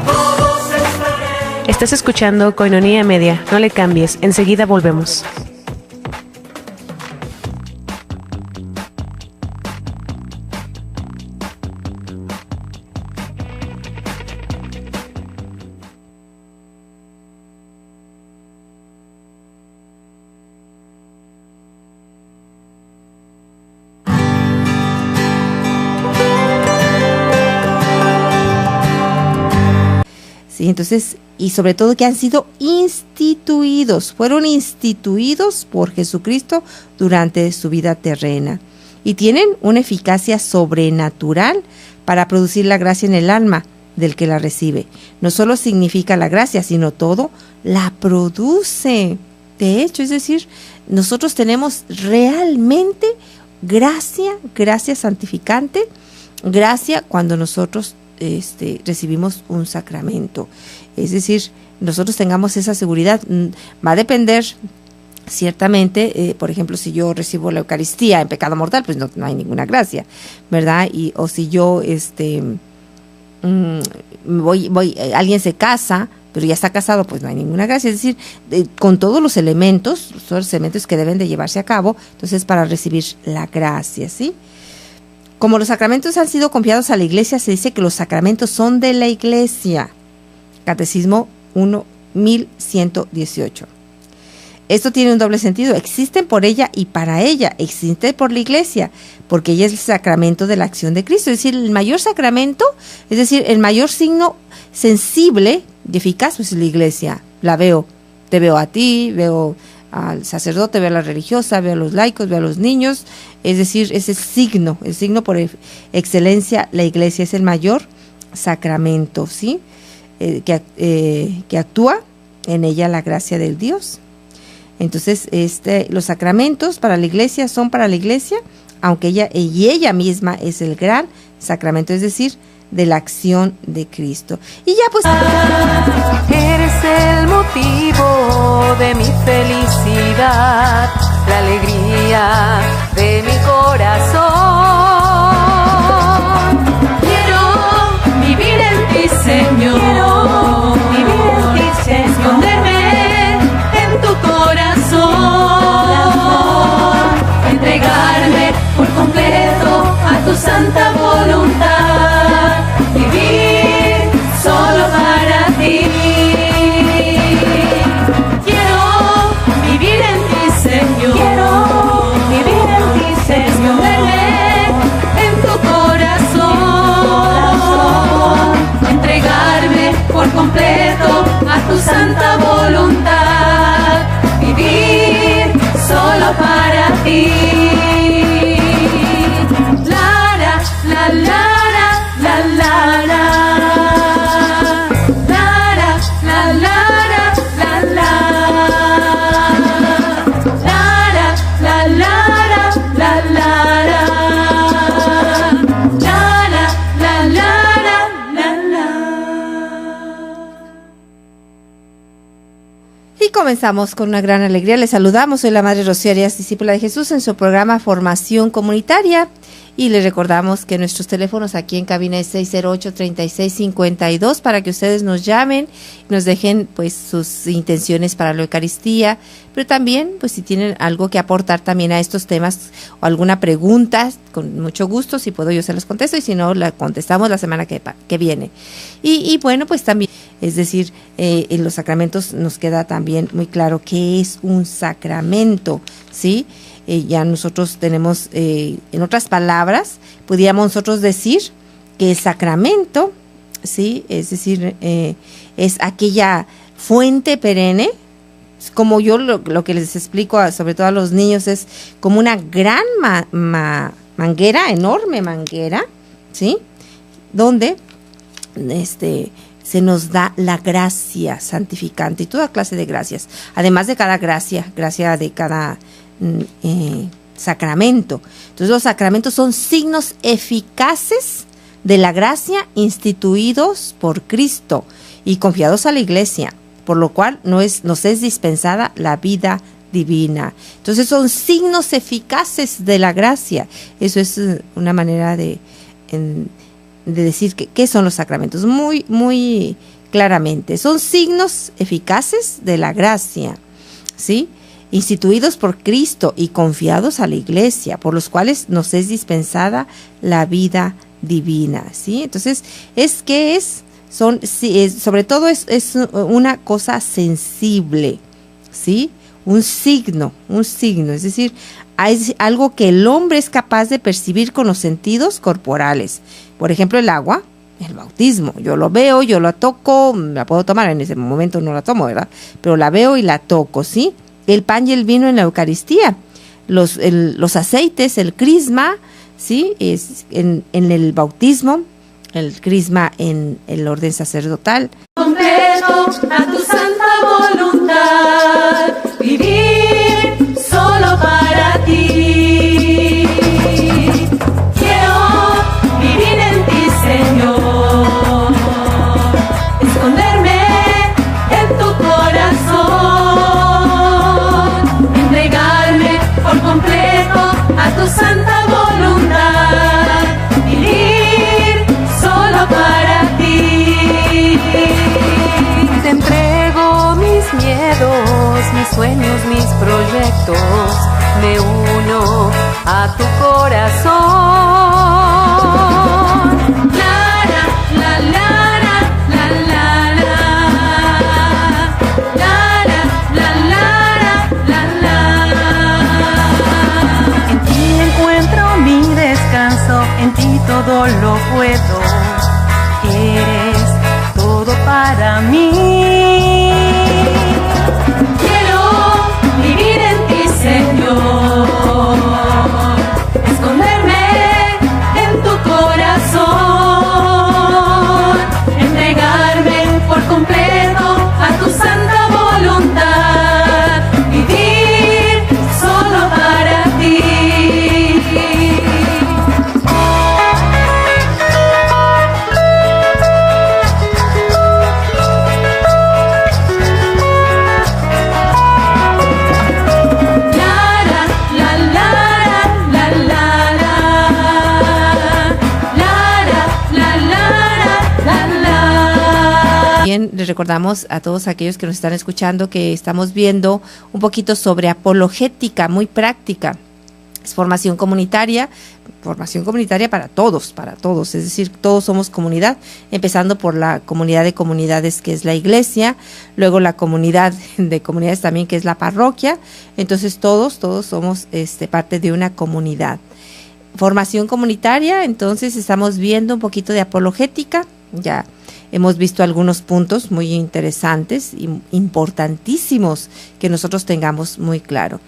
Speaker 9: Todos estaremos.
Speaker 5: Estás escuchando Koinonia Media. No le cambies, enseguida volvemos.
Speaker 2: ¿Sí? Entonces, y sobre todo que han sido fueron instituidos por Jesucristo durante su vida terrena y tienen una eficacia sobrenatural para producir la gracia en el alma del que la recibe. No solo significa la gracia, sino todo la produce. De hecho, es decir, nosotros tenemos realmente gracia santificante, gracia cuando nosotros recibimos un sacramento. Es decir, nosotros tengamos esa seguridad. Va a depender ciertamente, por ejemplo, si yo recibo la Eucaristía en pecado mortal, pues no hay ninguna gracia, ¿verdad? O si yo alguien se casa, pero ya está casado, pues no hay ninguna gracia. Es decir, con todos los elementos que deben de llevarse a cabo, entonces para recibir la gracia, ¿sí? Como los sacramentos han sido confiados a la Iglesia, se dice que los sacramentos son de la Iglesia. Catecismo 1118. Esto tiene un doble sentido. Existen por ella y para ella. Existe por la Iglesia, porque ella es el sacramento de la acción de Cristo. Es decir, el mayor sacramento, es decir, el mayor signo sensible y eficaz, pues es la Iglesia. La veo. Te veo a ti, veo al sacerdote, veo a la religiosa, veo a los laicos, veo a los niños. Es decir, es el signo por excelencia. La Iglesia es el mayor sacramento, ¿sí? Que actúa en ella la gracia del Dios. Entonces, los sacramentos para la iglesia son para la iglesia, aunque ella misma es el gran sacramento, es decir, de la acción de Cristo. Y ya pues...
Speaker 1: Eres el motivo de mi felicidad, la alegría de mi corazón. Quiero vivir en ti, Señor. Quiero vivir en ti, Señor. Esconderme en tu corazón. Entregarme por completo a tu santa voluntad. Vivir solo para ti. Quiero vivir en ti, Señor. Quiero vivir en ti, Señor. Esconderme en tu corazón. Entregarme por completo a tu santa voluntad. Vivir solo para ti. La la la. La la la, la la la la la la, la la la la la la, la la la la.
Speaker 2: Y comenzamos con una gran alegría. Les saludamos, soy la Madre Rocío Arias, discípula de Jesús, en su programa Formación Comunitaria. Y les recordamos que nuestros teléfonos aquí en cabina es 608-3652 para que ustedes nos llamen, nos dejen pues sus intenciones para la Eucaristía, pero también pues si tienen algo que aportar también a estos temas o alguna pregunta, con mucho gusto, si puedo yo se las contesto y si no la contestamos la semana que viene. Y bueno, pues también, es decir, en los sacramentos nos queda también muy claro qué es un sacramento, ¿sí? Ya nosotros tenemos, en otras palabras, podríamos nosotros decir que el sacramento, ¿sí? Es decir, es aquella fuente perenne, como yo lo que les explico, sobre todo a los niños, es como una gran manguera, enorme manguera, ¿sí? Donde se nos da la gracia santificante y toda clase de gracias, además de cada gracia de cada sacramento. Entonces los sacramentos son signos eficaces de la gracia instituidos por Cristo y confiados a la Iglesia, por lo cual nos es dispensada la vida divina. Entonces son signos eficaces de la gracia. Eso es una manera de decir qué son los sacramentos, muy, muy claramente. Son signos eficaces de la gracia, ¿sí? Instituidos por Cristo y confiados a la Iglesia, por los cuales nos es dispensada la vida divina, ¿sí? Entonces, sobre todo es una cosa sensible, ¿sí? Un signo, es decir, es algo que el hombre es capaz de percibir con los sentidos corporales. Por ejemplo, el agua, el bautismo, yo lo veo, yo la toco, la puedo tomar, en ese momento no la tomo, ¿verdad? Pero la veo y la toco, ¿sí? El pan y el vino en la Eucaristía, los aceites, el crisma, ¿sí? Es en el bautismo, el crisma en el orden sacerdotal.
Speaker 1: Completo a tu santa voluntad, vivir solo para ti. Quiero vivir en ti, Señor, esconderme en tu corazón, entregarme por completo a tu santa voluntad, vivir solo para ti. Te entrego mis miedos, mis sueños, mis proyectos, me uno a tu corazón. La la la la la la la la la la la la. En ti encuentro mi descanso, en ti todo lo puedo. Eres todo para mí. Quiero vivir en ti, Señor, esconderme en tu corazón, entregarme por completo a tu santa voluntad.
Speaker 2: les recordamos a todos aquellos que nos están escuchando que estamos viendo un poquito sobre apologética, muy práctica. Es formación comunitaria para todos, es decir, todos somos comunidad, empezando por la comunidad de comunidades que es la iglesia, luego la comunidad de comunidades también que es la parroquia, entonces todos somos parte de una comunidad. Formación comunitaria, entonces estamos viendo un poquito de apologética, ya hemos visto algunos puntos muy interesantes y importantísimos que nosotros tengamos muy claro.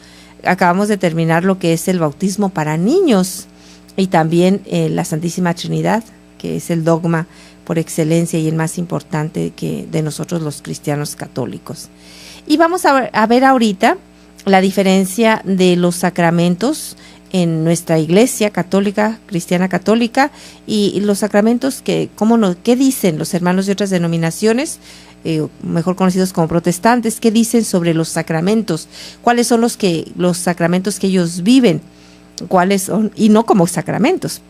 Speaker 2: Acabamos de terminar lo que es el bautismo para niños y también la Santísima Trinidad, que es el dogma por excelencia y el más importante de nosotros los cristianos católicos. Y vamos a ver ahorita la diferencia de los sacramentos en nuestra iglesia católica, cristiana católica, y los sacramentos ¿qué dicen los hermanos de otras denominaciones? Mejor conocidos como protestantes, ¿qué dicen sobre los sacramentos? ¿Cuáles son los sacramentos que ellos viven? ¿Cuáles son? Y no como sacramentos,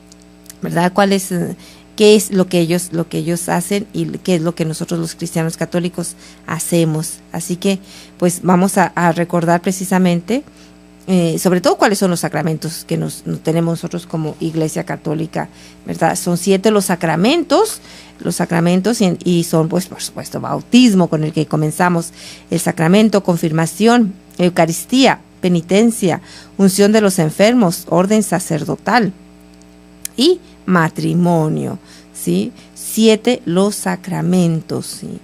Speaker 2: ¿verdad? ¿Qué es lo que ellos hacen y qué es lo que nosotros los cristianos católicos hacemos? Así que, pues, vamos a recordar precisamente, sobre todo cuáles son los sacramentos que tenemos nosotros como Iglesia Católica, ¿verdad? Son 7 los sacramentos y son, pues, por supuesto, bautismo, con el que comenzamos, el sacramento, confirmación, Eucaristía, penitencia, unción de los enfermos, orden sacerdotal y matrimonio, ¿sí? 7 los sacramentos, ¿sí?